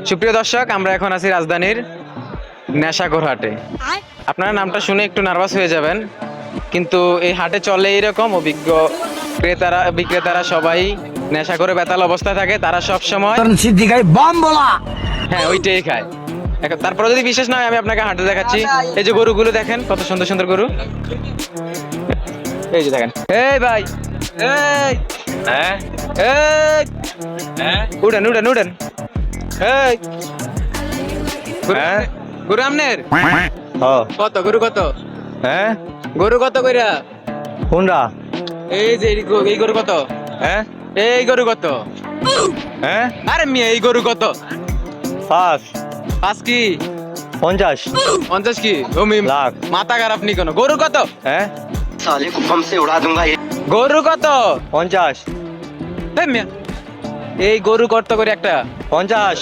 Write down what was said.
সুপ্রিয় দর্শক, আমরা এখন আছি রাজধানীর নেশাখোর হাটে। আপনারা নামটা শুনে একটু নার্ভাস হয়ে যাবেন, কিন্তু এই হাটে চলে এইরকম অভিজ্ঞ ক্রেতারা বিক্রেতারা সবাই নেশা করে বেতাল অবস্থায় থাকে। তারা সব সময় হ্যাঁ ওইটাই খায়। তারপরে যদি বিশেষ না হয়, আমি আপনাকে হাটে দেখাচ্ছি। এই যে গরুগুলো দেখেন, কত সুন্দর সুন্দর গরু। এই যে দেখেন, এই ভাই, এই হ্যাঁ এই হ্যাঁ উঠেন উঠেন উঠেন। এই হ্যাঁ গরু আমনের কত? গরু কত? হ্যাঁ গরু কত কইরা? কোনটা এই যে এই গরু কত? হ্যাঁ এই গরু কত? হ্যাঁ আরে মিয়া, এই গরু কত? পাঁচ পাঁচ কি 50 50 কি? ও মিম লাখ। মাথা খারাপ নি কোনো? গরু কত? হ্যাঁ साले को बम से उड़ा दूंगा ये গরু কত? 50 এই মিয়া, এই গরু কত করে একটা? 50